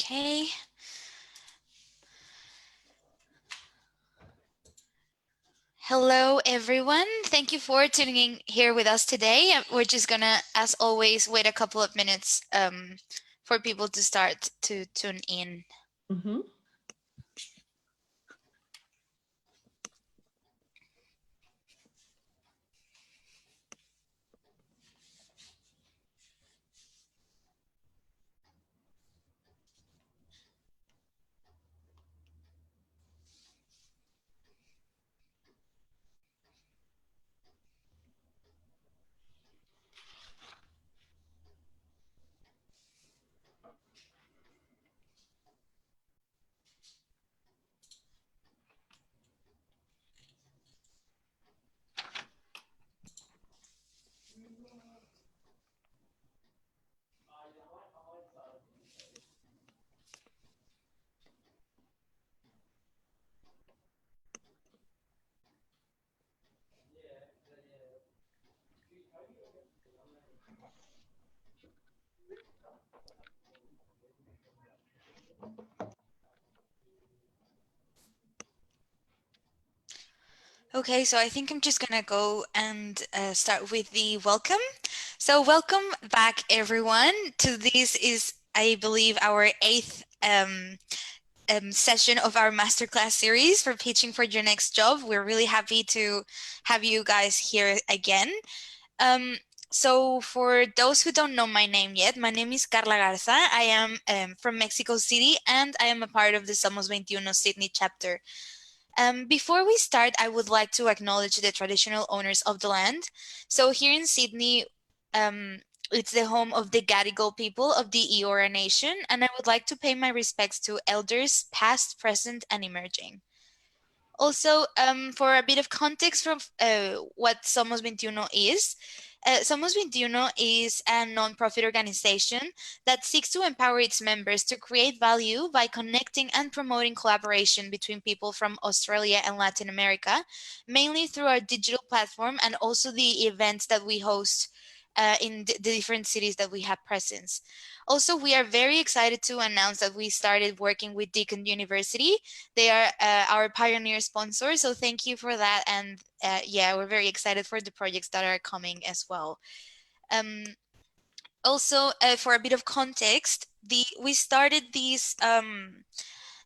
Okay. Hello, everyone. Thank you for tuning in here with us today. We're just gonna, as always, wait a couple of minutes for people to start to tune in. Mm-hmm. Okay, so I think I'm just gonna go and start with the welcome. So welcome back, everyone. To this is, I believe, our eighth session of our masterclass series for pitching for your next job. We're really happy to have you guys here again. Um, so for those who don't know my name yet, my name is Carla Garza. I am from Mexico City, and I am a part of the Somos 21 Sydney chapter. Before we start, I would like to acknowledge the traditional owners of the land. So here in Sydney, um, it's the home of the Gadigal people of the Eora Nation, and I would like to pay my respects to elders past, present, and emerging. Also, for a bit of context from what Somos 21 is, Somos 21 is a nonprofit organization that seeks to empower its members to create value by connecting and promoting collaboration between people from Australia and Latin America, mainly through our digital platform and also the events that we host in the different cities that we have presence. Also, we are very excited to announce that we started working with Deakin University. They are our pioneer sponsor, so thank you for that. And yeah, we're very excited for the projects that are coming as well. Um, Also, for a bit of context, we started these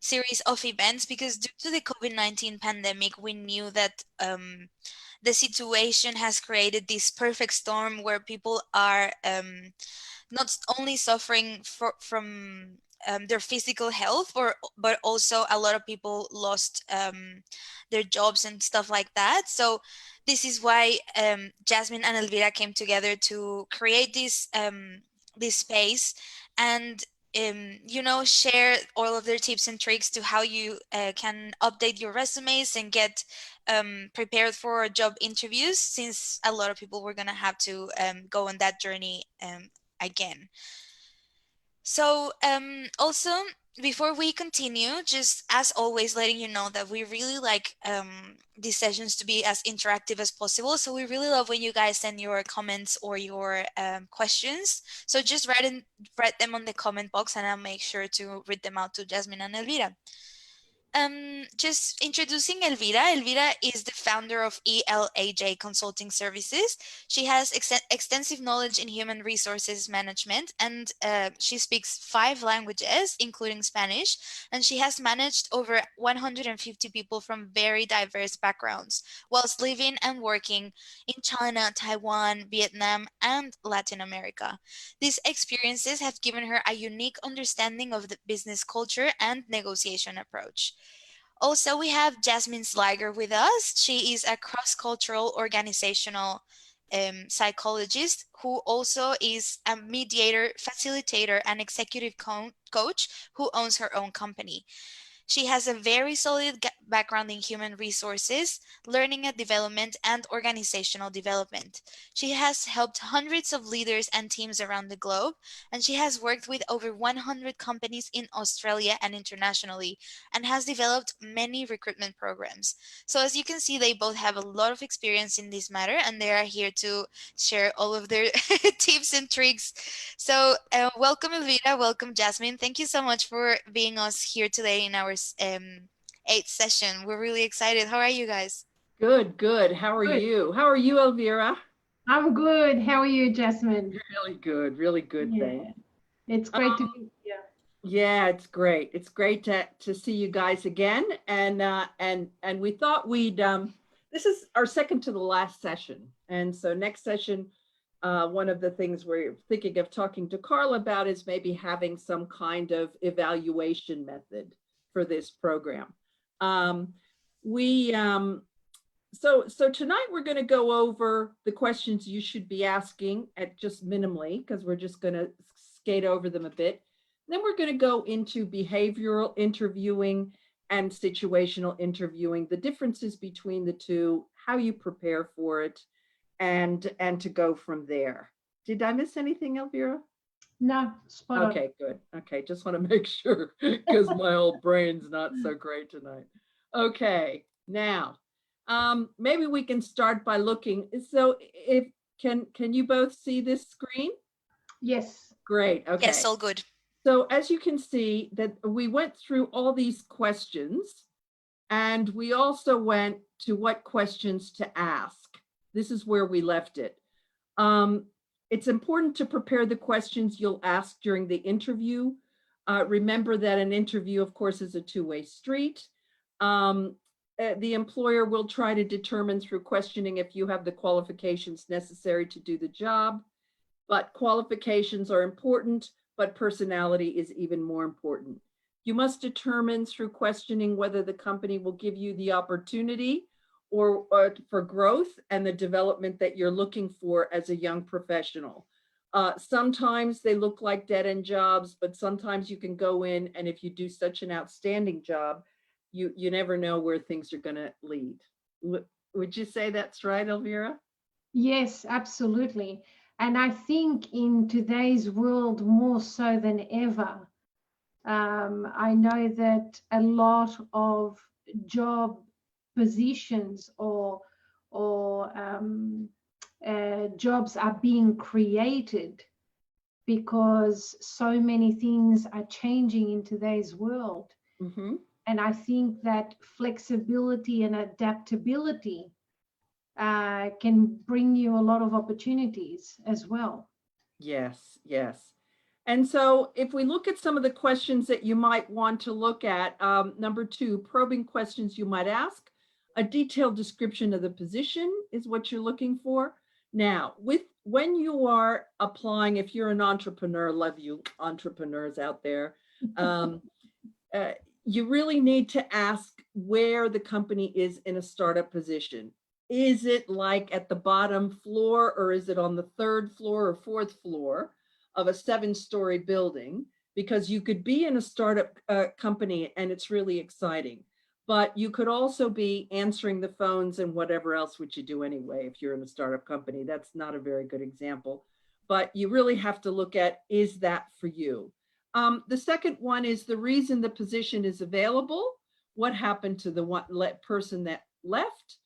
series of events because due to the COVID-19 pandemic, we knew that the situation has created this perfect storm where people are not only suffering from their physical health, but also a lot of people lost their jobs and stuff like that. So this is why Jasmine and Elvira came together to create this space and share all of their tips and tricks to how you can update your resumes and get prepared for job interviews, since a lot of people were going to have to go on that journey again. So also, before we continue, just as always, letting you know that we really like these sessions to be as interactive as possible. So we really love when you guys send your comments or your questions. So just write them on the comment box, and I'll make sure to read them out to Jasmine and Elvira. Just introducing Elvira. Elvira is the founder of ELAJ Consulting Services. She has extensive knowledge in human resources management, and she speaks 5 languages, including Spanish, and she has managed over 150 people from very diverse backgrounds, whilst living and working in China, Taiwan, Vietnam, and Latin America. These experiences have given her a unique understanding of the business culture and negotiation approach. Also, we have Jasmine Sliger with us. She is a cross-cultural organizational psychologist who also is a mediator, facilitator, and executive coach who owns her own company. She has a very solid background in human resources, learning and development, and organizational development. She has helped hundreds of leaders and teams around the globe, and she has worked with over 100 companies in Australia and internationally, and has developed many recruitment programs. So as you can see, they both have a lot of experience in this matter, and they are here to share all of their tips and tricks. So welcome Elvira, welcome Jasmine. Thank you so much for being us here today in our eighth session. We're really excited. How are you guys? Good, good. How are Good. you? How are you, Elvira? I'm good. How are you, Jasmine? Really good, thanks. Yeah, it's great to be here. Yeah, it's great. It's great to see you guys again. And we thought we'd this is our second to the last session. And so next session, one of the things we're thinking of talking to Carla about is maybe having some kind of evaluation method for this program. We So tonight we're going to go over the questions you should be asking at just minimally, because we're just going to skate over them a bit. Then we're going to go into behavioral interviewing and situational interviewing, the differences between the two, how you prepare for it, and to go from there. Did I miss anything, Elvira? No, spot on. Okay, good. Okay, just want to make sure because my old brain's not so great tonight. Okay, now maybe we can start by looking. So if can you both see this screen? Yes. Great. Okay. Yes, all good. So as you can see that we went through all these questions, and we also went to what questions to ask. This is where we left it. It's important to prepare the questions you'll ask during the interview. Remember that an interview, of course, is a two-way street. The employer will try to determine through questioning if you have the qualifications necessary to do the job, but qualifications are important, but personality is even more important. You must determine through questioning whether the company will give you the opportunity or for growth and the development that you're looking for as a young professional. Sometimes they look like dead-end jobs, but sometimes you can go in, and if you do such an outstanding job, you never know where things are going to lead. Would you say that's right, Elvira? Yes, absolutely. And I think in today's world, more so than ever, I know that a lot of job positions or jobs are being created because so many things are changing in today's world. Mm-hmm. And I think that flexibility and adaptability can bring you a lot of opportunities as well. Yes, yes. And so if we look at some of the questions that you might want to look at, number 2, probing questions you might ask. A detailed description of the position is what you're looking for. Now, when you are applying, if you're an entrepreneur, love you entrepreneurs out there, you really need to ask where the company is in a startup position. Is it like at the bottom floor, or is it on the 3rd floor or 4th floor of a 7-story building? Because you could be in a startup company and it's really exciting, but you could also be answering the phones and whatever else would you do anyway if you're in a startup company. That's not a very good example, but you really have to look at, is that for you? The second one is the reason the position is available. What happened to the person that left?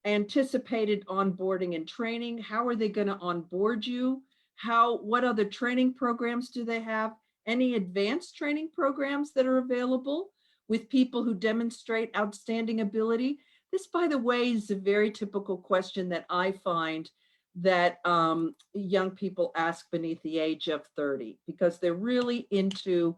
Anticipated onboarding and training. How are they going to onboard you? What other training programs do they have? Any advanced training programs that are available with people who demonstrate outstanding ability? This, by the way, is a very typical question that I find that young people ask beneath the age of 30, because they're really into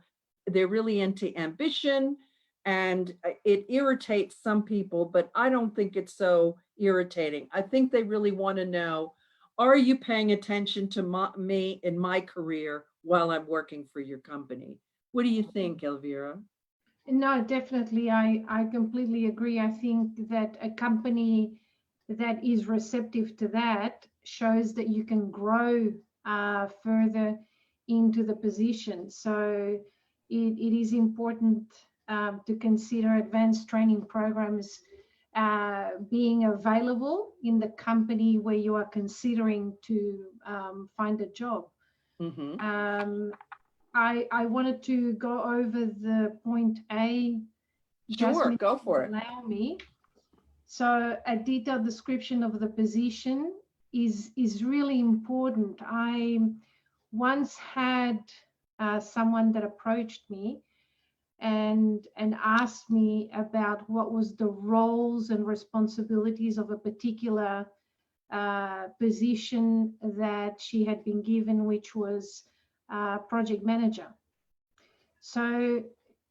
ambition, and it irritates some people, but I don't think it's so irritating. I think they really want to know, are you paying attention to me in my career while I'm working for your company? What do you think, Elvira? No, definitely. I completely agree. I think that a company that is receptive to that shows that you can grow further into the position. So it is important to consider advanced training programs being available in the company where you are considering to find a job. I wanted to go over the point A. Sure, Jasmine, go for it. allow me. So a detailed description of the position is really important. I once had someone that approached me and asked me about what was the roles and responsibilities of a particular position that she had been given, which was project manager. So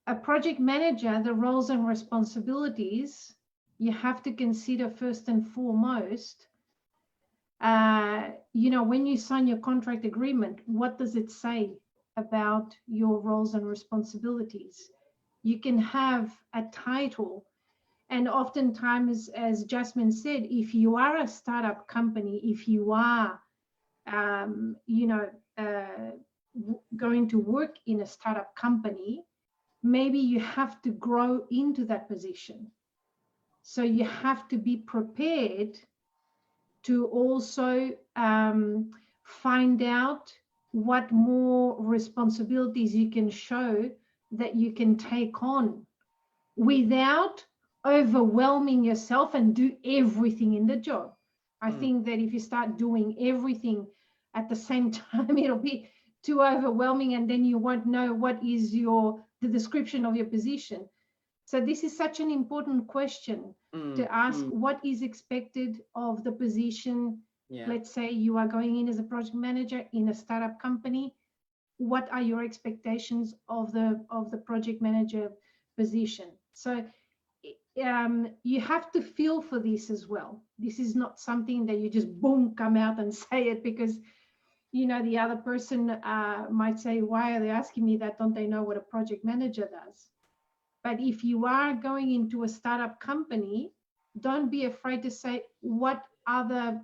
a project manager, the roles and responsibilities, you have to consider first and foremost, when you sign your contract agreement, what does it say about your roles and responsibilities? You can have a title, and oftentimes, as Jasmine said, if you are a startup company, if you are, going to work in a startup company, maybe you have to grow into that position. So you have to be prepared to also find out what more responsibilities you can show that you can take on without overwhelming yourself and do everything in the job. I think that if you start doing everything at the same time, it'll be too overwhelming, and then you won't know what is the description of your position. So this is such an important question to ask. What is expected of the position? Yeah. Let's say you are going in as a project manager in a startup company. What are your expectations of the project manager position? So you have to feel for this as well. This is not something that you just boom come out and say it because the other person might say, why are they asking me that? Don't they know what a project manager does? But if you are going into a startup company, don't be afraid to say what other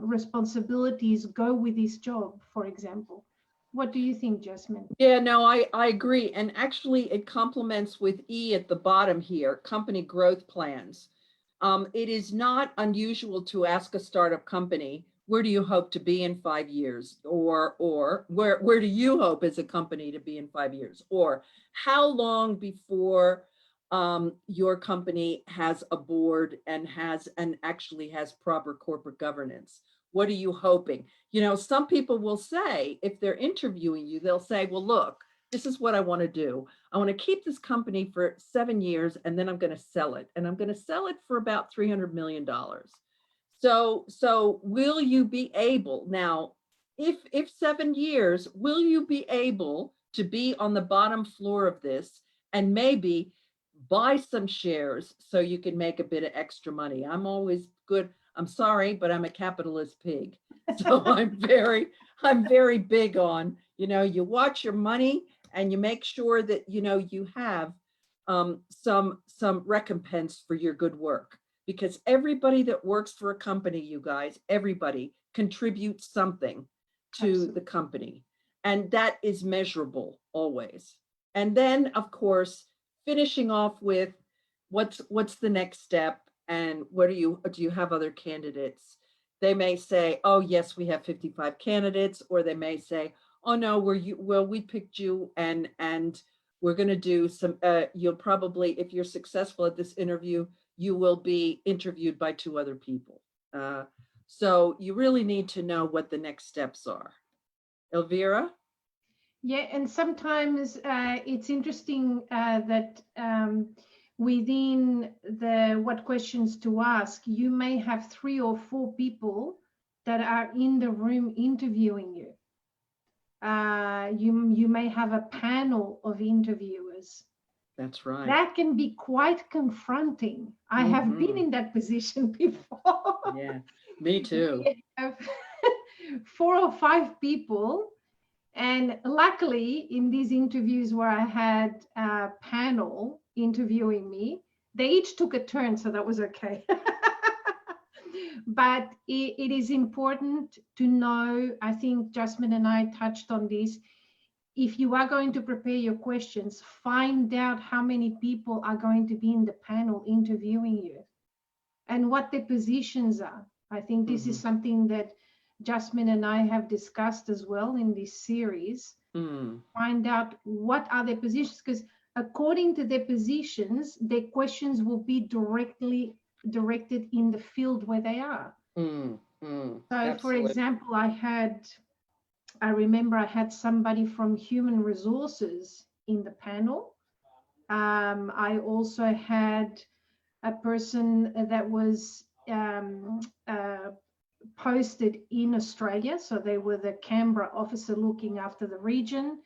responsibilities go with this job, for example. What do you think, Jasmine? Yeah, no, I agree. And actually it complements with E at the bottom here, company growth plans. It is not unusual to ask a startup company, where do you hope to be in 5 years? Or where do you hope as a company to be in 5 years? Or how long before your company has a board and actually has proper corporate governance? What are you hoping? Some people will say, if they're interviewing you, they'll say, well, look, this is what I want to do. I want to keep this company for 7 years, and then I'm going to sell it. And I'm going to sell it for about $300 million. So will you be able, now, if 7 years, will you be able to be on the bottom floor of this and maybe buy some shares so you can make a bit of extra money? I'm always good. I'm sorry, but I'm a capitalist pig. So I'm very big on, you watch your money and you make sure that, you have some recompense for your good work. Because everybody that works for a company, you guys, everybody contributes something to Absolutely. The company. And that is measurable always. And then, of course, finishing off with what's the next step, and do you have other candidates? They may say, oh, yes, we have 55 candidates, or they may say, oh, no, we picked you and we're going to do some, you'll probably, if you're successful at this interview, you will be interviewed by 2 other people. So you really need to know what the next steps are. Elvira? Yeah, and sometimes it's interesting that within what questions to ask, you may have 3 or 4 people that are in the room interviewing you. You may have a panel of interviewers. That's right. That can be quite confronting. I have been in that position before. Yeah, me too. 4 or 5 people. And luckily, in these interviews where I had a panel interviewing me, they each took a turn, so that was okay. But it is important to know, I think Jasmine and I touched on this, if you are going to prepare your questions, find out how many people are going to be in the panel interviewing you and what their positions are. I think this is something that Jasmine and I have discussed as well in this series. Find out what are their positions, because according to their positions, their questions will be directly directed in the field where they are. So, for example, I remember I had somebody from human resources in the panel. I also had a person that was posted in Australia. So they were the Canberra officer looking after the region.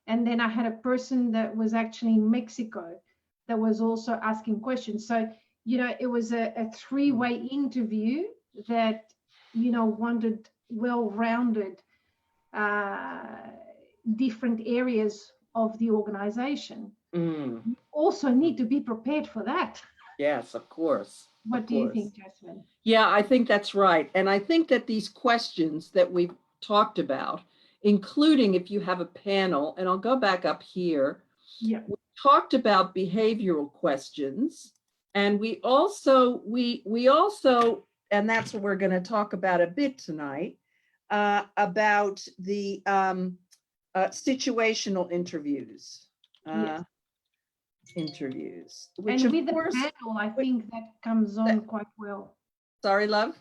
And then I had a person that was actually in Mexico that was also asking questions. So, you know, it was a three-way interview that, you know, wanted well-rounded different areas of the organization. You also need to be prepared for that. Yes, of course. What do you think, Jasmine? Yeah, I think that's right. And I think that these questions that we've talked about, including if you have a panel, and I'll go back up here. Yeah. We talked about behavioral questions, and we also, and that's what we're going to talk about a bit tonight, about the situational interviews. Yes. Which and with of course, the panel, I think that comes on quite well. Sorry, love.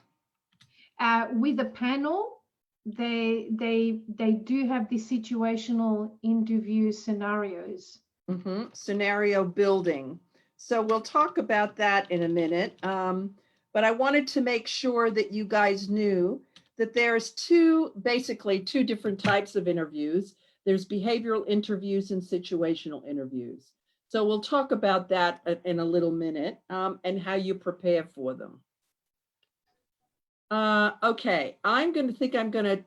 With the panel, they do have the situational interview scenarios. Scenario building. So we'll talk about that in a minute. But I wanted to make sure that you guys knew that there's basically two different types of interviews. There's behavioral interviews and situational interviews. So we'll talk about that in a little minute, and how you prepare for them. Okay, I think I'm going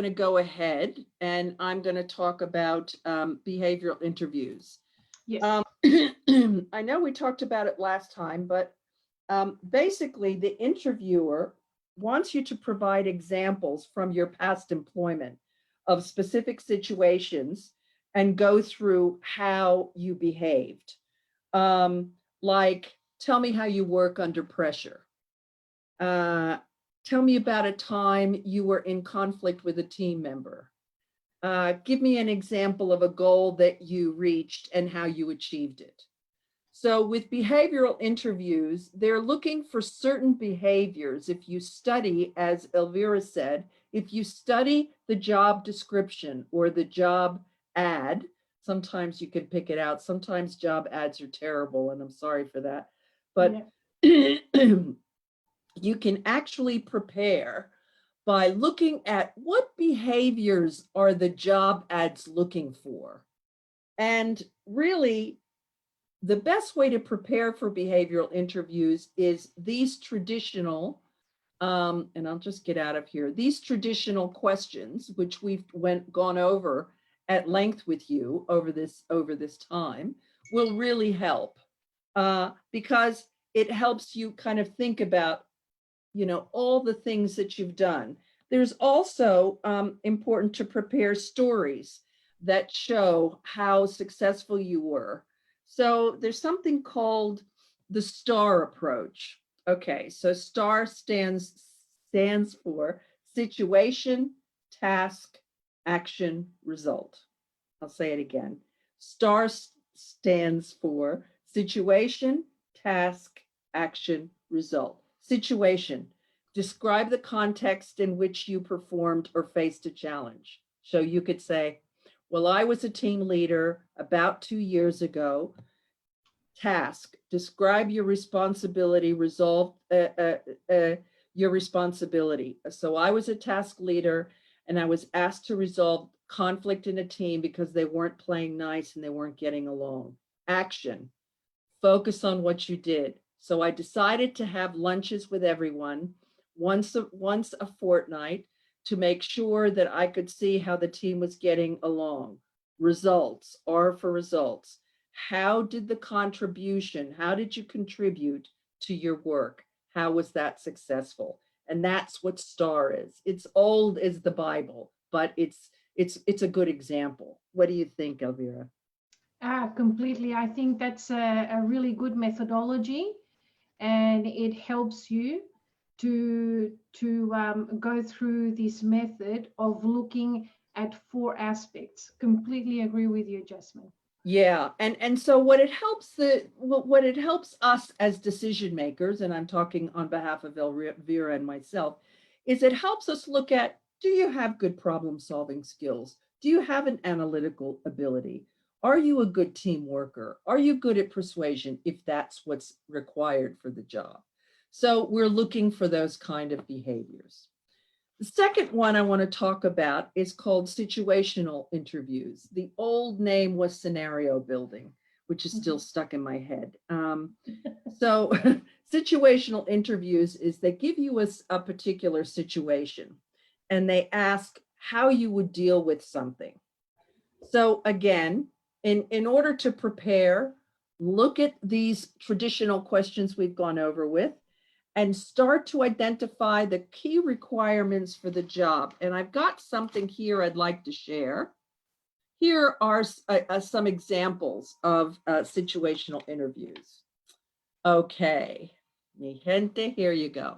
to go ahead and I'm going to talk about behavioral interviews. Yes. I know we talked about it last time, but basically the interviewer wants you to provide examples from your past employment of specific situations and go through how you behaved. Like, tell me how you work under pressure. Tell me about a time you were in conflict with a team member. Give me an example of a goal that you reached and how you achieved it. So with behavioral interviews, they're looking for certain behaviors. If you study, as Elvira said, if you study the job description or the job ad, sometimes you can pick it out. Sometimes job ads are terrible, and I'm sorry for that. But yeah. You can actually prepare by looking at what behaviors are the job ads looking for. And really, the best way to prepare for behavioral interviews is these traditional, and I'll just get out of here, these traditional questions, which we've gone over at length with you over this time, will really help, because it helps you kind of think about, you know, all the things that you've done. There's also important to prepare stories that show how successful you were. So there's something called the STAR approach. Okay, so STAR stands for situation, task, action, result. I'll say it again. STAR stands for situation, task, action, result. Situation, describe the context in which you performed or faced a challenge. So you could say, well, I was a team leader about 2 years ago. Task, describe your responsibility, resolve your responsibility. So I was a task leader and I was asked to resolve conflict in a team because they weren't playing nice and they weren't getting along. Action, focus on what you did. So I decided to have lunches with everyone once a fortnight to make sure that I could see how the team was getting along. Results, R for results. How did the contribution, how did you contribute to your work? How was that successful? And that's what STAR is. It's old as the Bible, but it's it's a good example. What do you think, Elvira? Completely. I think that's a really good methodology, and it helps you to go through this method of looking at 4 aspects. Completely agree with you, Jasmine. Yeah, and so what it helps us as decision makers, and I'm talking on behalf of Elvira and myself, is it helps us look at, do you have good problem solving skills? Do you have an analytical ability? Are you a good team worker? Are you good at persuasion if that's what's required for the job? So we're looking for those kind of behaviors. The second one I want to talk about is called situational interviews. The old name was scenario building, which is still stuck in my head. So situational interviews is they give you a particular situation and they ask how you would deal with something. So again, in order to prepare, look at these traditional questions we've gone over with and start to identify the key requirements for the job. And I've got something here I'd like to share. Here are some examples of situational interviews. Okay, mi gente, here you go.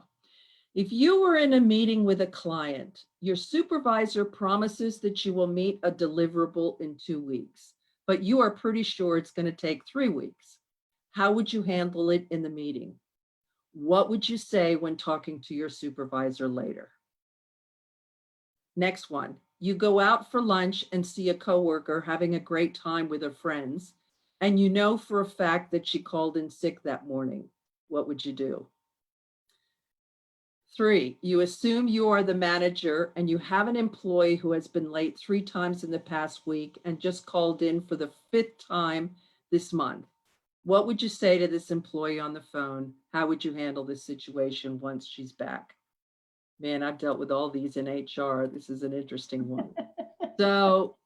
If you were in a meeting with a client, your supervisor promises that you will meet a deliverable in 2 weeks, but you are pretty sure it's going to take 3 weeks. How would you handle it in the meeting? What would you say when talking to your supervisor later? Next one, you go out for lunch and see a coworker having a great time with her friends, and you know for a fact that she called in sick that morning. What would you do? 3, you assume you are the manager and you have an employee who has been late 3 times in the past week and just called in for the 5th time this month. What would you say to this employee on the phone? How would you handle this situation once she's back? Man, I've dealt with all these in HR. This is an interesting one. So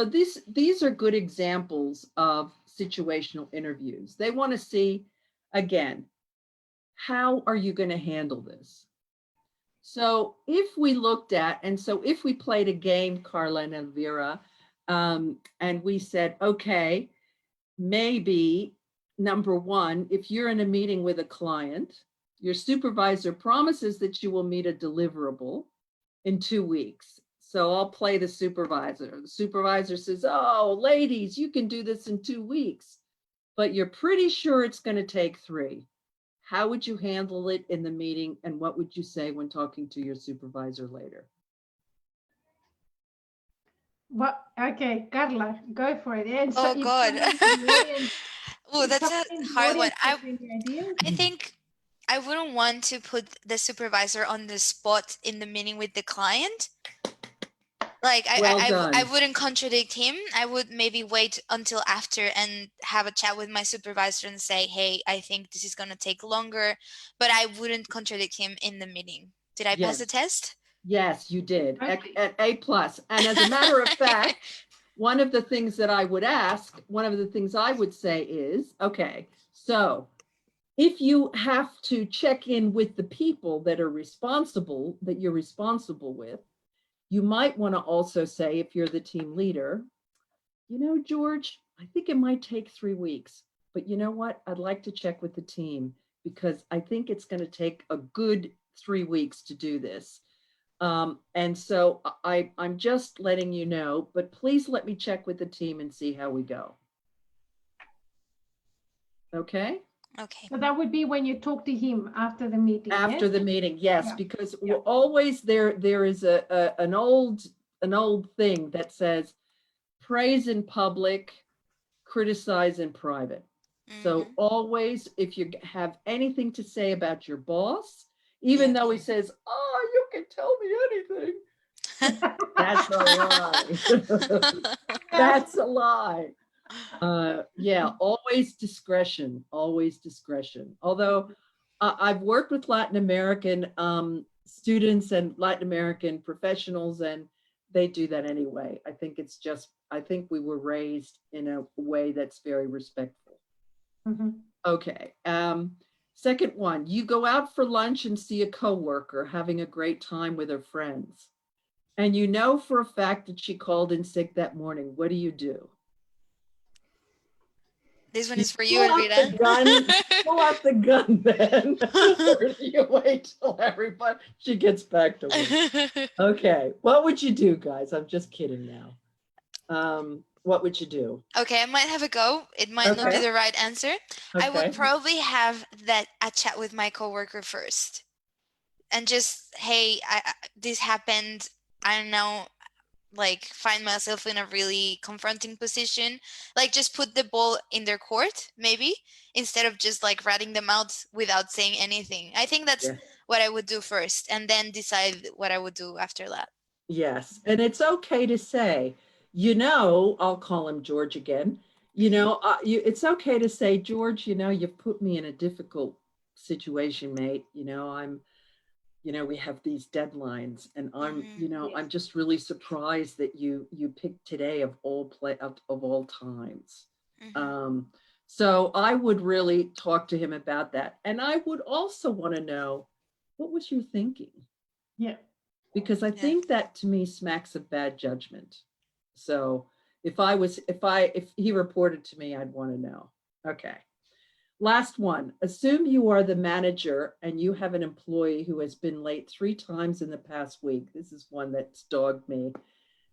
these are good examples of situational interviews. They want to see, again, how are you going to handle this? So if we looked at, and so if we played a game, Carla and Elvira, and we said, okay, maybe number 1, if you're in a meeting with a client, your supervisor promises that you will meet a deliverable in 2 weeks. So I'll play the supervisor. The supervisor says, oh, ladies, you can do this in 2 weeks, but you're pretty sure it's going to take 3. How would you handle it in the meeting? And what would you say when talking to your supervisor later? Well, okay, Carla, go for it. And so Oh if God. someone in the audience, Oh, that's a someone in the hard one. audience has any ideas? I think I wouldn't want to put the supervisor on the spot in the meeting with the client. Like Well I done. wouldn't contradict him. I would maybe wait until after and have a chat with my supervisor and say, hey, I think this is going to take longer, but I wouldn't contradict him in the meeting. Did I pass the Yes. test? Yes, you did Okay. at A+. And as a matter of fact, one of the things that I would ask, one of the things I would say is, okay, so if you have to check in with the people that are responsible, that you're responsible with, you might want to also say, if you're the team leader, you know, George, I think it might take 3 weeks, but you know what? I'd like to check with the team because I think it's going to take a good 3 weeks to do this. And so I'm just letting you know, but please let me check with the team and see how we go. Okay? Okay. So that would be when you talk to him after the meeting. After yes? the meeting, yes, Yeah. because Yeah. always there is an old thing that says praise in public, criticize in private. So always, if you have anything to say about your boss, even though he says, oh, you can tell me anything, that's a lie. That's a lie. Yeah, always discretion, always discretion. Although I've worked with Latin American students and Latin American professionals, and they do that anyway. I think it's just, I think we were raised in a way that's very respectful. Okay. Second one, you go out for lunch and see a coworker having a great time with her friends. and you know for a fact that she called in sick that morning, what do? This one You is for you, pull out Elvira. the gun, pull out the gun then, or do you wait till everybody, she gets back to work? Okay, what would you do, guys? I'm just kidding now. What would you do? Okay, I might have a go. It might not be Okay. the right answer. I would Okay. probably have a chat with my coworker first, and just, hey, this happened. I don't know, like find myself in a really confronting position. Like just put the ball in their court, maybe, instead of just like ratting them out without saying anything. I think that's Yeah. what I would do first, and then decide what I would do after that. Yes, and it's okay to say, I'll call him George again. It's okay to say, George, you've put me in a difficult situation, mate. We have these deadlines, and Mhm. I'm just really surprised that you picked today of all times. Mhm. Um, so I would really talk to him about that, and I would also want to know, what was you thinking? Yeah. Because I Yeah. think that to me smacks of bad judgment. So if he reported to me, I'd want to know. Okay. Last one. Assume you are the manager and you have an employee who has been late 3 times in the past week. This is one that's dogged me,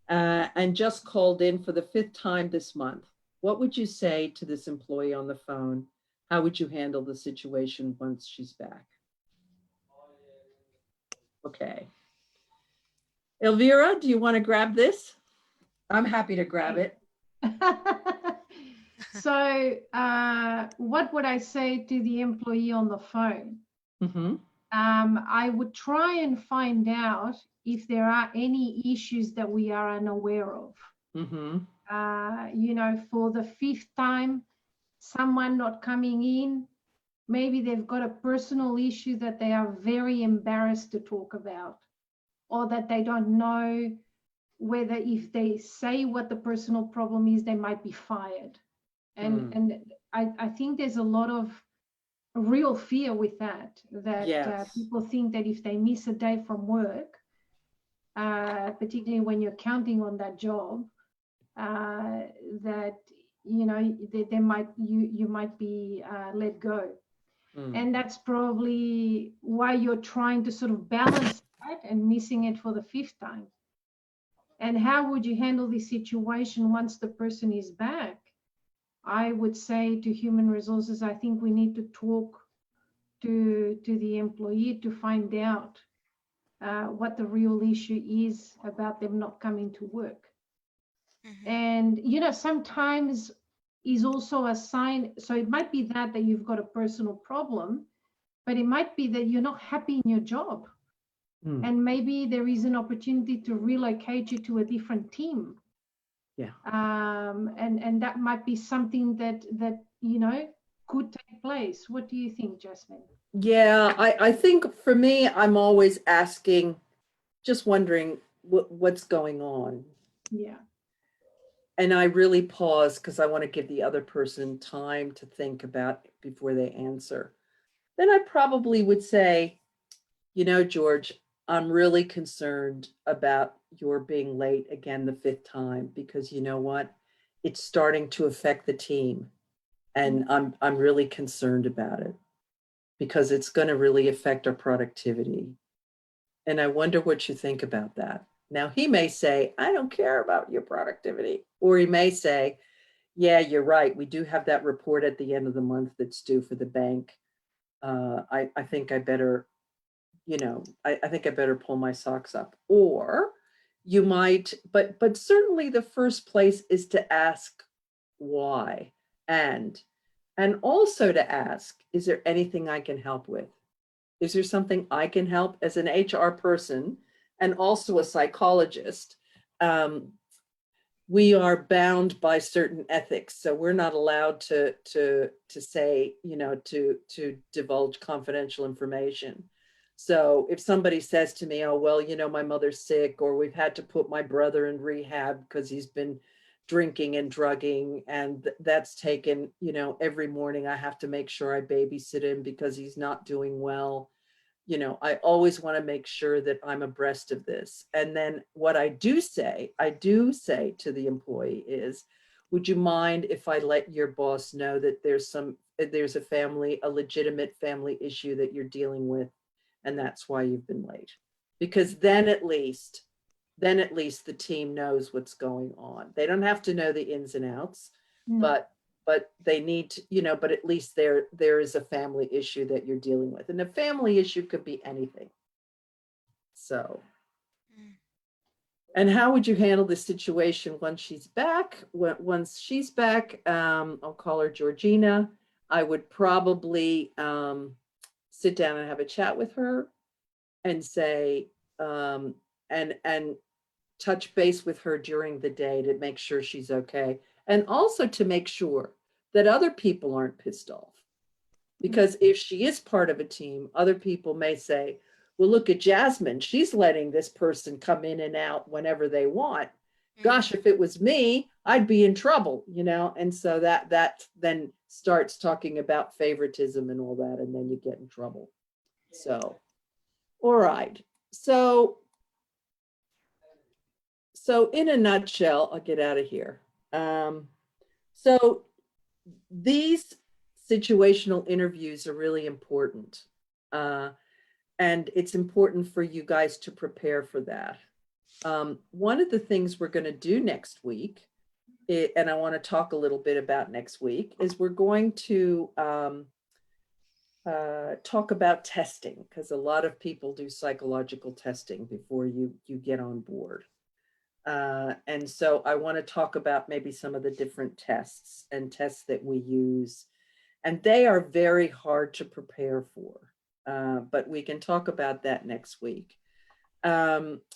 and just called in for the 5th time this month. What would you say to this employee on the phone? How would you handle the situation once she's back? Okay. Elvira, do you want to grab this? I'm happy to grab it. So, what would I say to the employee on the phone? Mm-hmm. I would try and find out if there are any issues that we are unaware of. Mm-hmm. For the 5th time, someone not coming in, maybe they've got a personal issue that they are very embarrassed to talk about, or that they don't know whether if they say what the personal problem is, they might be fired. And I think there's a lot of real fear with that Yes. people think that if they miss a day from work, particularly when you're counting on that job, that they might you might be let go. And that's probably why you're trying to sort of balance that and missing it for the 5th time. And how would you handle this situation once the person is back? I would say to human resources, I think we need to talk to the employee to find out what the real issue is about them not coming to work. Mhm. And sometimes is also a sign. So it might be that you've got a personal problem, but it might be that you're not happy in your job. And maybe there is an opportunity to relocate you to a different team. Yeah. And that might be something that could take place. What do you think, Jasmine? Yeah, I think for me, I'm always asking, just wondering what's going on. Yeah. And I really pause because I want to give the other person time to think about before they answer. Then I probably would say, George, I'm really concerned about your being late again the 5th time, because you know what? It's starting to affect the team. And I'm really concerned about it, because it's going to really affect our productivity. And I wonder what you think about that. Now, he may say, I don't care about your productivity. Or he may say, yeah, you're right. We do have that report at the end of the month that's due for the bank. I think I better, I think I better pull my socks up. Or you might, but certainly the first place is to ask why, and also to ask, is there anything I can help with? Is there something I can help as an HR person and also a psychologist? We are bound by certain ethics, so we're not allowed to say, to divulge confidential information. So if somebody says to me, oh, well, my mother's sick, or we've had to put my brother in rehab because he's been drinking and drugging, and that's taken, every morning I have to make sure I babysit him because he's not doing well. you know, I always want to make sure that I'm abreast of this. And then what I do say to the employee is, would you mind if I let your boss know that there's a legitimate family issue that you're dealing with, and that's why you've been late? Because then at least the team knows what's going on. They don't have to know the ins and outs, No. but they need to, you know, but at least there is a family issue that you're dealing with. And a family issue could be anything. So, and how would you handle the situation once she's back? Once she's back, I'll call her Georgina. I would probably sit down and have a chat with her and say, and touch base with her during the day to make sure she's okay. And also to make sure that other people aren't pissed off. Because if she is part of a team, other people may say, well, look at Jasmine. She's letting this person come in and out whenever they want. Gosh, if it was me, I'd be in trouble, you know? And so that then starts talking about favoritism and all that, and then you get in trouble. So, all right. So in a nutshell, I'll get out of here. So these situational interviews are really important. And it's important for you guys to prepare for that. One of the things we're going to do next week, and I want to talk a little bit about next week, is we're going to talk about testing, because a lot of people do psychological testing before you get on board. And so I want to talk about maybe some of the different tests that we use. And they are very hard to prepare for, but we can talk about that next week.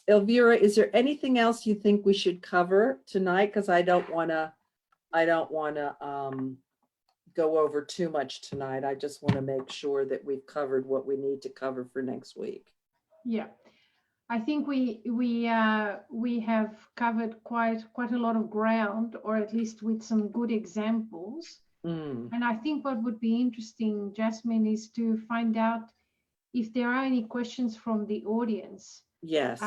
Elvira, is there anything else you think we should cover tonight? Because I don't want to go over too much tonight. I just want to make sure that we've covered what we need to cover for next week. Yeah. I think we have covered quite a lot of ground, or at least with some good examples. And I think what would be interesting, Jasmine, is to find out if there are any questions from the audience. Yes.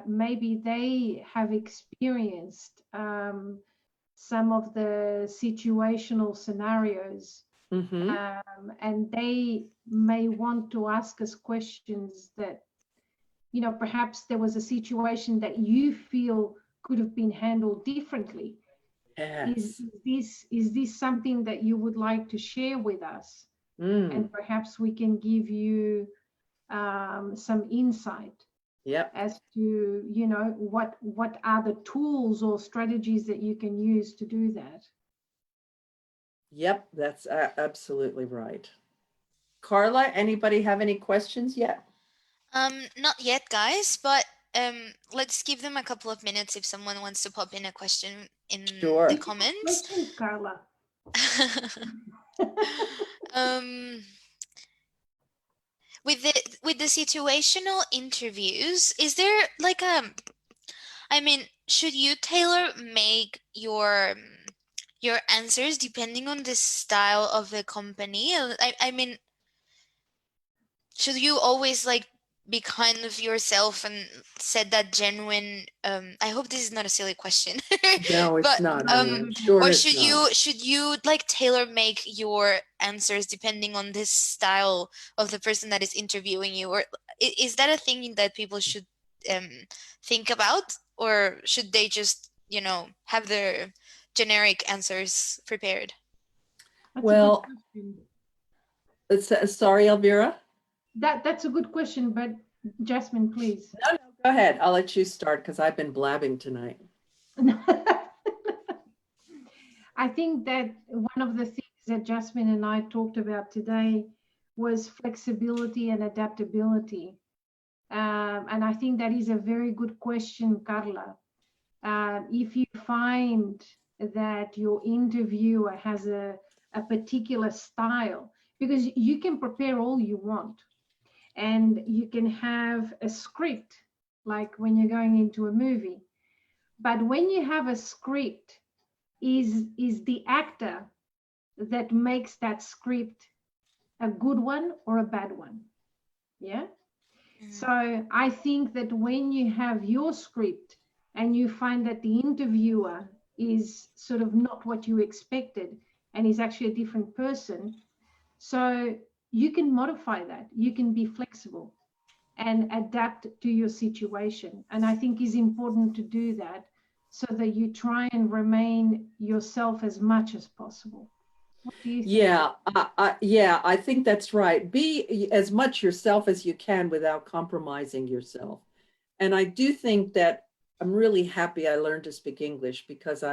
Maybe they have experienced some of the situational scenarios, and they may want to ask us questions that, you know, perhaps there was a situation that you feel could have been handled differently. Yes. Is this something that you would like to share with us? And perhaps we can give you some insight. Yep. As to, you know, what are the tools or strategies that you can use to do that. Yep, that's absolutely right. Carla, anybody have any questions yet? Not yet, guys, but let's give them a couple of minutes if someone wants to pop in a question in the comments. Questions, Carla. With the situational interviews, is there like should you tailor make your answers depending on the style of the company? I mean, should you always like be kind of yourself and said that genuine I hope this is not a silly question. No, it's but, not. I'm sure or it's should you like tailor make your answers depending on this style of the person that is interviewing you? Or is that a thing that people should think about, or should they just, you know, have their generic answers prepared? Well, sorry, Elvira. That's a good question, but Jasmine, please. No, go ahead. I'll let you start because I've been blabbing tonight. I think that one of the things that Jasmine and I talked about today was flexibility and adaptability. And I think that is a very good question, Carla. If you find that your interviewer has a particular style, because you can prepare all you want, and you can have a script like when you're going into a movie. But when you have a script, is the actor that makes that script a good one or a bad one? Yeah. So I think that when you have your script and you find that the interviewer is sort of not what you expected and is actually a different person, so you can modify that. You can be flexible and adapt to your situation. And I think it's important to do that so that you try and remain yourself as much as possible. What do you think? Yeah, I think that's right. Be as much yourself as you can without compromising yourself. And I do think that I'm really happy I learned to speak English because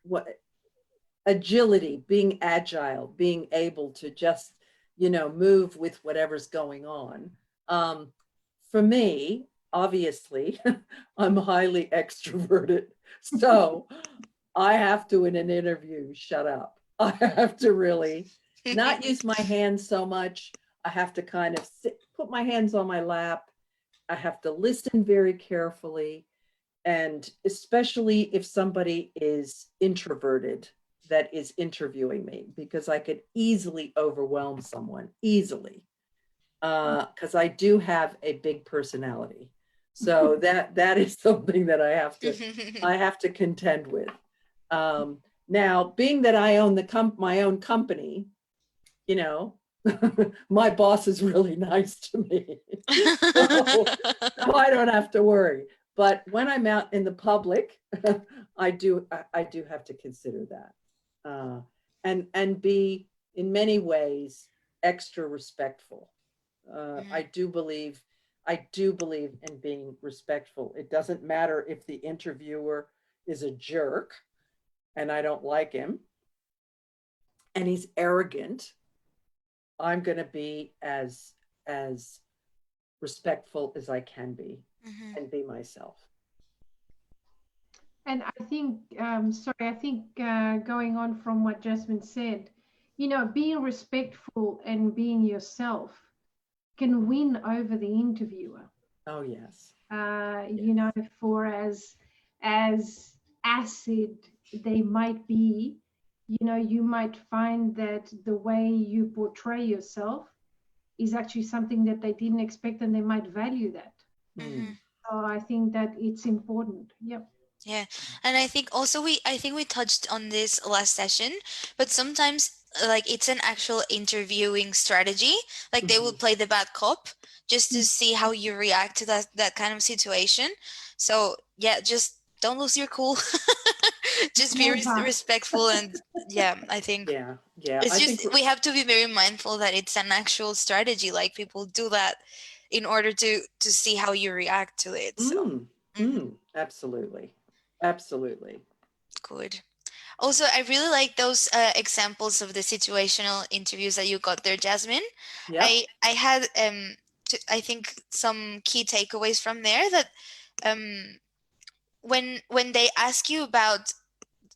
what agility, being agile, being able to just, move with whatever's going on. For me, obviously, I'm highly extroverted. So I have to, in an interview, shut up. I have to really not use my hands so much. I have to kind of put my hands on my lap. I have to listen very carefully. And especially if somebody is introverted that is interviewing me, because I could easily overwhelm someone, easily. Because I do have a big personality. So that is something that I have to contend with. Now, being that I own my own company, my boss is really nice to me. so I don't have to worry. But when I'm out in the public, I do have to consider that. And be in many ways extra respectful. I do believe in being respectful. It doesn't matter if the interviewer is a jerk and I don't like him and he's arrogant. I'm going to be as respectful as I can be and be myself. And I think, going on from what Jasmine said, being respectful and being yourself can win over the interviewer. Oh, yes. Yes. For as acid they might be, you might find that the way you portray yourself is actually something that they didn't expect, and they might value that. So I think that it's important. Yep. Yeah. And I think also we touched on this last session, but sometimes like it's an actual interviewing strategy. Like they will play the bad cop just to see how you react to that kind of situation. So yeah, just don't lose your cool. Just be respectful, and I think it's just we have to be very mindful that it's an actual strategy. Like people do that in order to see how you react to it. So absolutely. Good. Also, I really like those examples of the situational interviews that you got there, Jasmine. Yep. I had I think some key takeaways from there that when they ask you about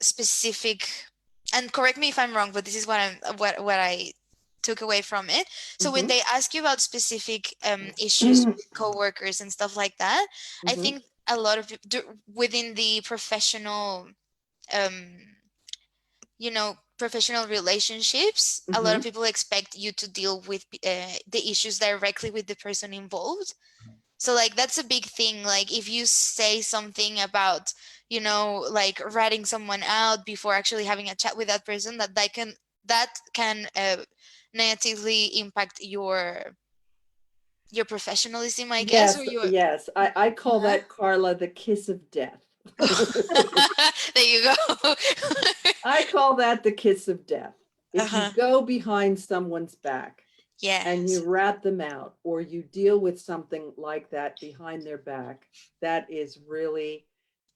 specific, and correct me if I'm wrong, but this is what I took away from it. So when they ask you about specific issues with coworkers and stuff like that, I think a lot of within the professional professional relationships, a lot of people expect you to deal with the issues directly with the person involved. So like that's a big thing. Like if you say something about like ratting someone out before actually having a chat with that person, that can negatively impact your professionalism, I guess. Yes. I call that, Carla, the kiss of death. There you go. I call that the kiss of death. If you go behind someone's back and you rat them out, or you deal with something like that behind their back, that is really,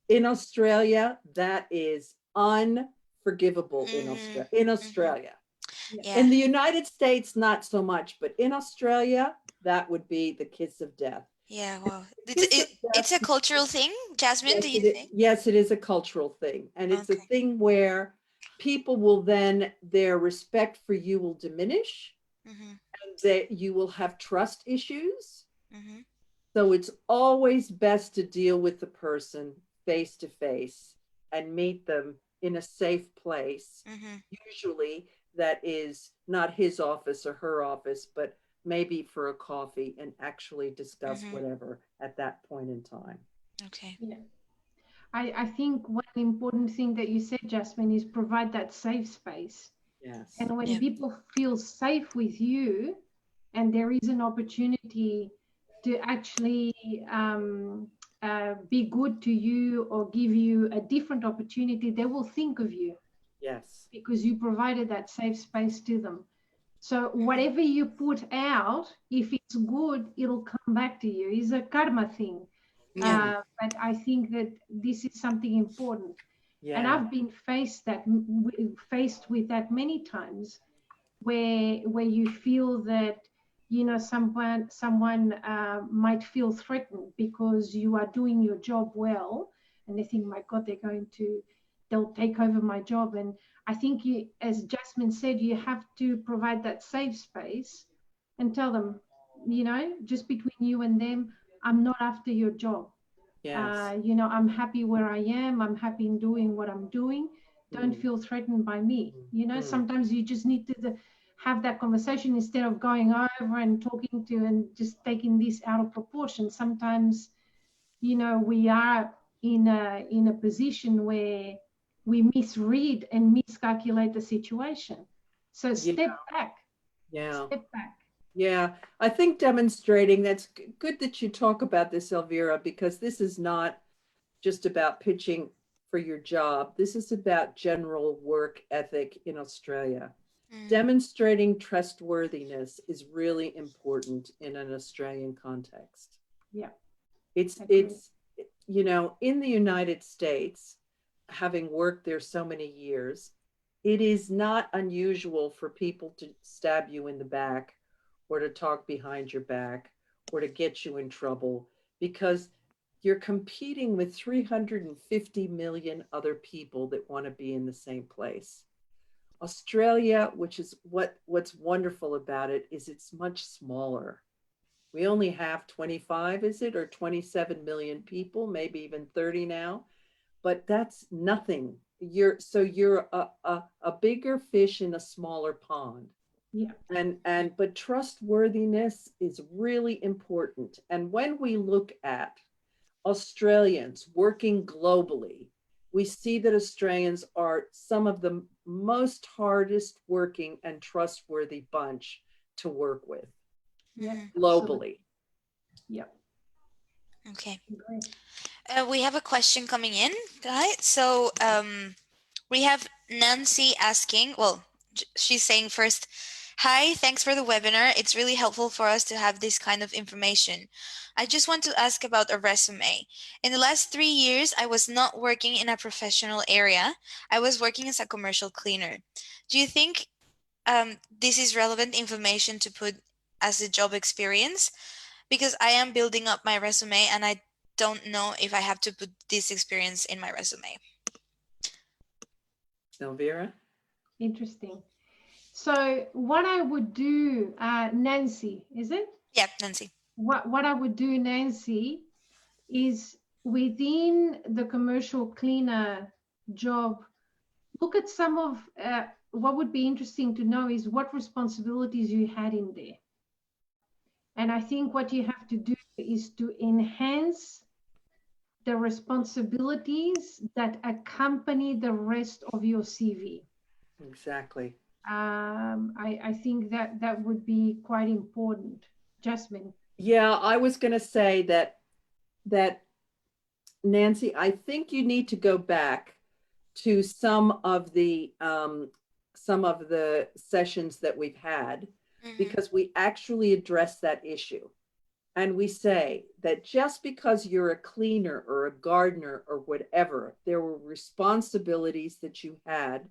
in Australia, that is unforgivable. In Australia. In the United States, not so much, but in Australia, that would be the kiss of death. Yeah, well, it's a cultural thing, Jasmine, yes, do you think? Yes, it is a cultural thing. And it's a thing where people will then, their respect for you will diminish, and that you will have trust issues. So it's always best to deal with the person face to face and meet them in a safe place. Usually that is not his office or her office, but maybe for a coffee and actually discuss Mhm. whatever at that point in time. Okay. Yeah. I think one important thing that you said, Jasmine, is provide that safe space. Yes. And when Yeah. people feel safe with you and there is an opportunity to actually be good to you or give you a different opportunity, they will think of you Yes. because you provided that safe space to them. So whatever you put out, if it's good, it'll come back to you. It's a karma thing. Yeah. But I think that this is something important. And Yeah. I've been faced with that many times, where you feel that, you know, someone might feel threatened because you are doing your job well, and they think, my God, they'll take over my job. And I think you, as Jasmine said, you have to provide that safe space and tell them, you know, just between you and them, I'm not after your job. Yes. You know, I'm happy where I am. I'm happy in doing what I'm doing. Don't Mm. feel threatened by me. You know, Mm. sometimes you just need to have that conversation instead of going over and talking to and just taking this out of proportion. Sometimes, you know, we are in a position where we misread and miscalculate the situation. So Yeah. step back, Yeah. step back. Yeah, I think demonstrating that's good that you talk about this, Elvira, because this is not just about pitching for your job. This is about general work ethic in Australia. Mm. Demonstrating trustworthiness is really important in an Australian context. Yeah, It's agree. it's you know, in the United States, having worked there so many years, it is not unusual for people to stab you in the back or to talk behind your back or to get you in trouble because you're competing with 350 million other people that want to be in the same place. Australia, which is what's wonderful about it, is it's much smaller. We only have 25, is it, or 27 million people, maybe even 30 now, but that's nothing. You're a bigger fish in a smaller pond. Yeah, But trustworthiness is really important. And when we look at Australians working globally, we see that Australians are some of the most hardest working and trustworthy bunch to work with yeah, Mhm. absolutely. globally. Yeah, Okay. agree. We have a question coming in, guys. So we have Nancy asking, well, she's saying first, hi, thanks for the webinar. It's really helpful for us to have this kind of information. I just want to ask about a resume. In the last 3 years, I was not working in a professional area. I was working as a commercial cleaner. Do you think this is relevant information to put as a job experience? Because I am building up my resume and I don't know if I have to put this experience in my resume. Elvira? Interesting. So what I would do, Nancy, is it? Yeah, Nancy. What I would do, Nancy, is within the commercial cleaner job, look at some of what would be interesting to know is what responsibilities you had in there. And I think what you have to do is to enhance the responsibilities that accompany the rest of your CV. Exactly. I think that would be quite important. Jasmine. Yeah, I was going to say that Nancy, I think you need to go back to some of the sessions that we've had because we actually address that issue. And we say that just because you're a cleaner or a gardener or whatever, there were responsibilities that you had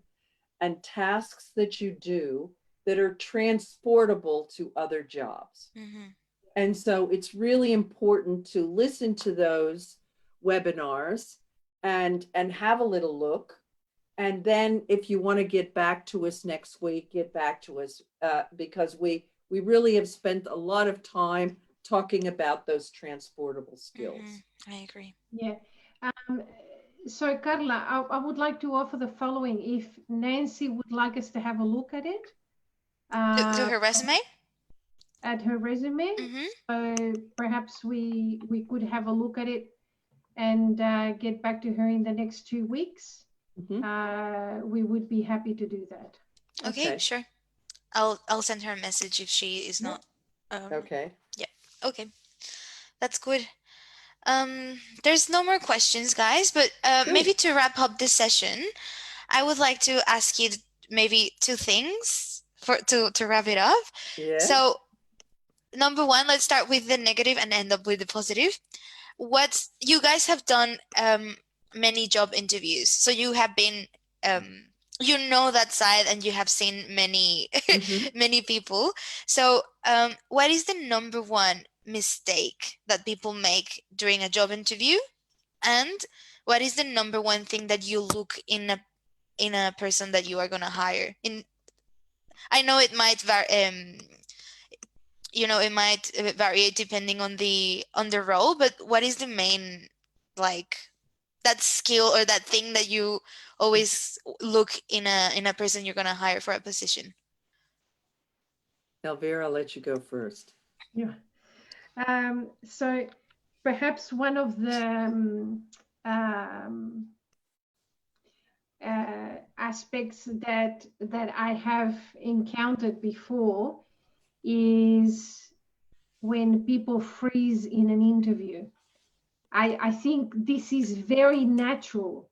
and tasks that you do that are transportable to other jobs. Mm-hmm. And so it's really important to listen to those webinars and have a little look. And then if you want to get back to us next week, get back to us because we really have spent a lot of time talking about those transportable skills. Mm-hmm. I agree. Yeah. So Carla, I would like to offer the following. If Nancy would like us to have a look at it. To her resume? at her resume. Mm-hmm. So perhaps we could have a look at it and get back to her in the next 2 weeks. We would be happy to do that. Okay, Okay. sure. I'll send her a message if she is Yeah. not. Okay. Yeah. Okay. That's good. There's no more questions, guys, but maybe Good. to wrap up this session, I would like to ask you maybe two things for to wrap it up. Yeah. So, number one, let's start with the negative and end up with the positive. What you guys have done many job interviews, so you have been you know that side and you have seen many Mhm. many people. So, what is the number one mistake that people make during a job interview? And what is the number one thing that you look in a person that you are going to hire? I know it might it might vary depending on the role, but what is the main, like, that skill or that thing that you always look in a person you're going to hire for a position? Elvira, I'll let you go first. Yeah. So perhaps one of the aspects that I have encountered before is when people freeze in an interview. I think this is very natural,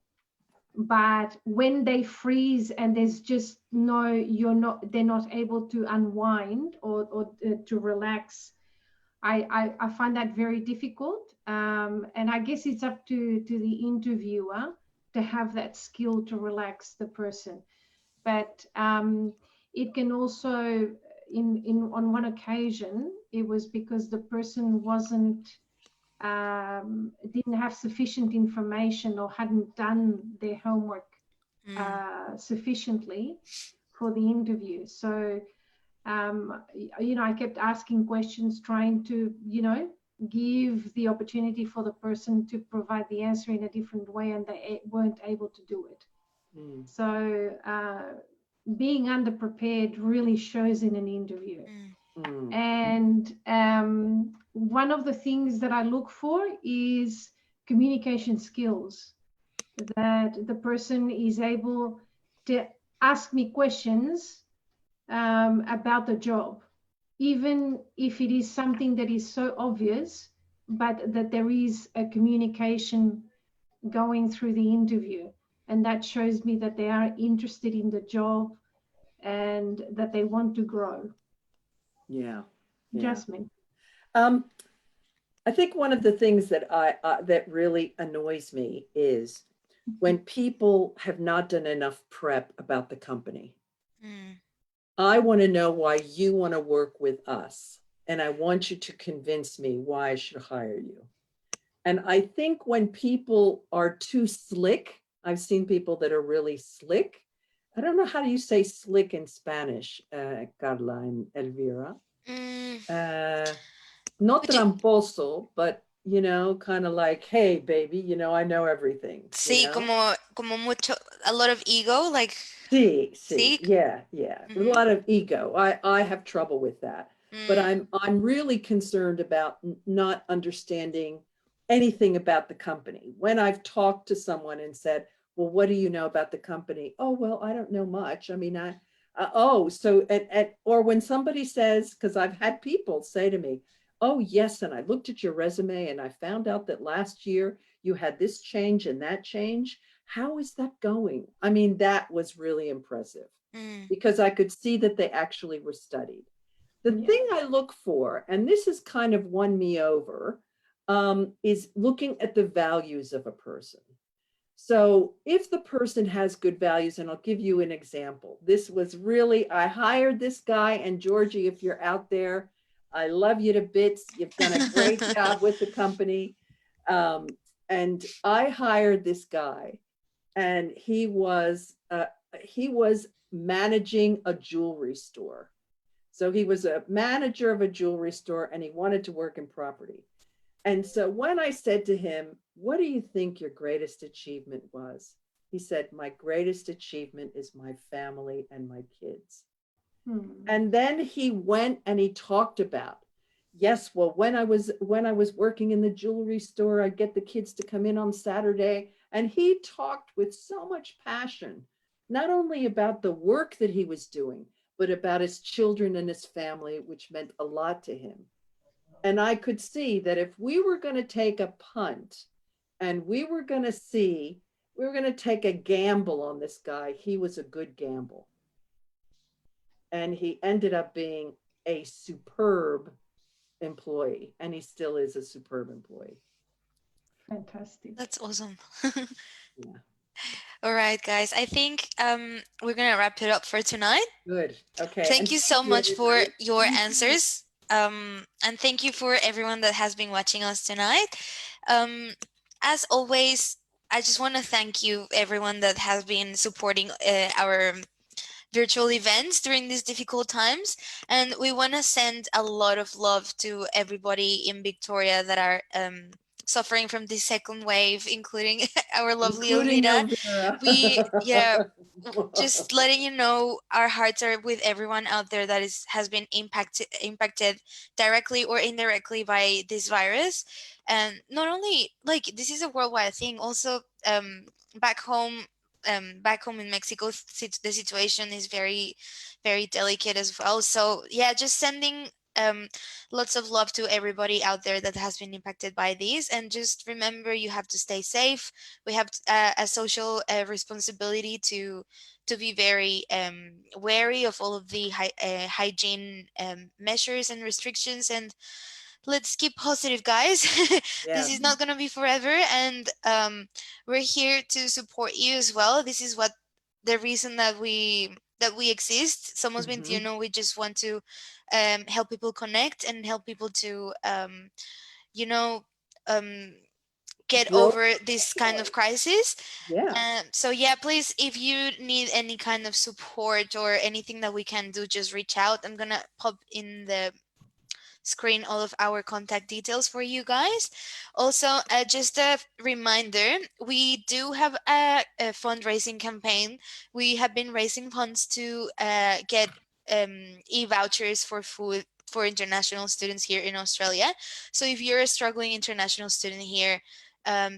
but when they freeze and there's just they're not able to unwind or to relax, I find that very difficult. And I guess it's up to the interviewer to have that skill to relax the person. But it can also, on one occasion, it was because the person didn't have sufficient information or hadn't done their homework sufficiently for the interview. So I kept asking questions, trying to, give the opportunity for the person to provide the answer in a different way, and they weren't able to do it. So being underprepared really shows in an interview. And one of the things that I look for is communication skills, that the person is able to ask me questions about the job, even if it is something that is so obvious, but that there is a communication going through the interview. And that shows me that they are interested in the job and that they want to grow. Yeah. Jasmine. I think one of the things that that really annoys me is when people have not done enough prep about the company. I want to know why you want to work with us, and I want you to convince me why I should hire you. And I think when people are too slick, I've seen people that are really slick. I don't know, how do you say slick in Spanish, Carla and Elvira? Not tramposo, but, kind of like, hey, baby, I know everything. Sí, como mucho, a lot of ego, like. Sí, yeah. A lot of ego. I have trouble with that. But I'm really concerned about not understanding anything about the company. When I've talked to someone and said, well, what do you know about the company? Oh, well, I don't know much. I mean, or when somebody says, because I've had people say to me, oh, yes, and I looked at your resume and I found out that last year you had this change and that change. How is that going? I mean, that was really impressive because I could see that they actually were studied. The thing I look for, and this has kind of won me over, is looking at the values of a person. So if the person has good values, and I'll give you an example. This was really, I hired this guy, and Georgie, if you're out there, I love you to bits. You've done a great job with the company. And I hired this guy, and he was managing a jewelry store. So he was a manager of a jewelry store, and he wanted to work in property. And so when I said to him, what do you think your greatest achievement was? He said, my greatest achievement is my family and my kids. And then he went and he talked about, yes, well, when I was working in the jewelry store, I'd get the kids to come in on Saturday. And he talked with so much passion, not only about the work that he was doing, but about his children and his family, which meant a lot to him. And I could see that if we were going to take a punt and we were going to take a gamble on this guy, he was a good gamble. And he ended up being a superb employee, and he still is a superb employee. Fantastic. That's awesome. Yeah. All right, guys. I think we're gonna wrap it up for tonight. Good. Okay. Thank you so much for everybody. your answers. And thank you for everyone that has been watching us tonight. As always, I just want to thank you, everyone that has been supporting our virtual events during these difficult times. And we want to send a lot of love to everybody in Victoria that are suffering from this second wave, including our lovely Including Elvira. Elvira. Just letting you know, our hearts are with everyone out there that has been impacted directly or indirectly by this virus. And not only, like, this is a worldwide thing, also back home in Mexico, the situation is very, very delicate as well. So yeah, just sending lots of love to everybody out there that has been impacted by this. And just remember, you have to stay safe. We have a social responsibility to be very wary of all of the hygiene measures and restrictions. And let's keep positive, guys. This is not going to be forever, and we're here to support you as well. This is what the reason that we exist. Somos 21, we just want to help people connect and help people to get over this kind of crisis. So yeah, please, if you need any kind of support or anything that we can do, just reach out. I'm gonna pop in the screen all of our contact details for you guys. Also, just a reminder, we do have a fundraising campaign. We have been raising funds to get e-vouchers for food for international students here in Australia. So if you're a struggling international student here,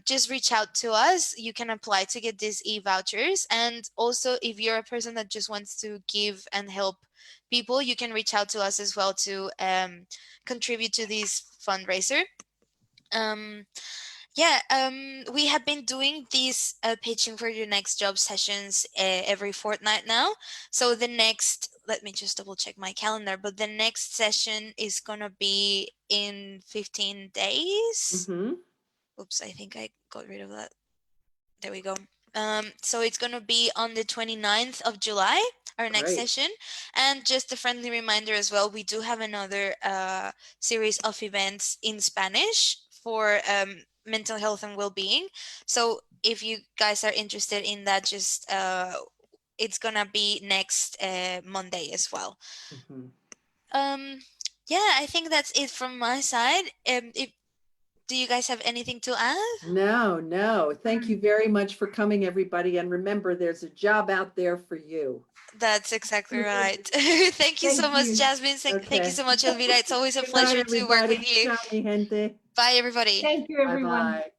just reach out to us. You can apply to get these e-vouchers. And also, if you're a person that just wants to give and help people, you can reach out to us as well to contribute to this fundraiser. We have been doing these pitching for your next job sessions every fortnight now. So the next, let me just double check my calendar, but the next session is gonna be in 15 days. Oops, I think I got rid of that. There we go. So it's gonna be on the 29th of July, our next session. And just a friendly reminder as well, we do have another series of events in Spanish for mental health and well-being. So if you guys are interested in that, just it's gonna be next Monday as well. Yeah, I think that's it from my side. Do you guys have anything to add? No. Thank you very much for coming, everybody. And remember, there's a job out there for you. That's exactly right. Thank you so much, Jasmine. Thank you so much, Elvira. It's always a pleasure to work with you. Ciao, mi gente. Bye, everybody. Thank you, everyone. Bye-bye.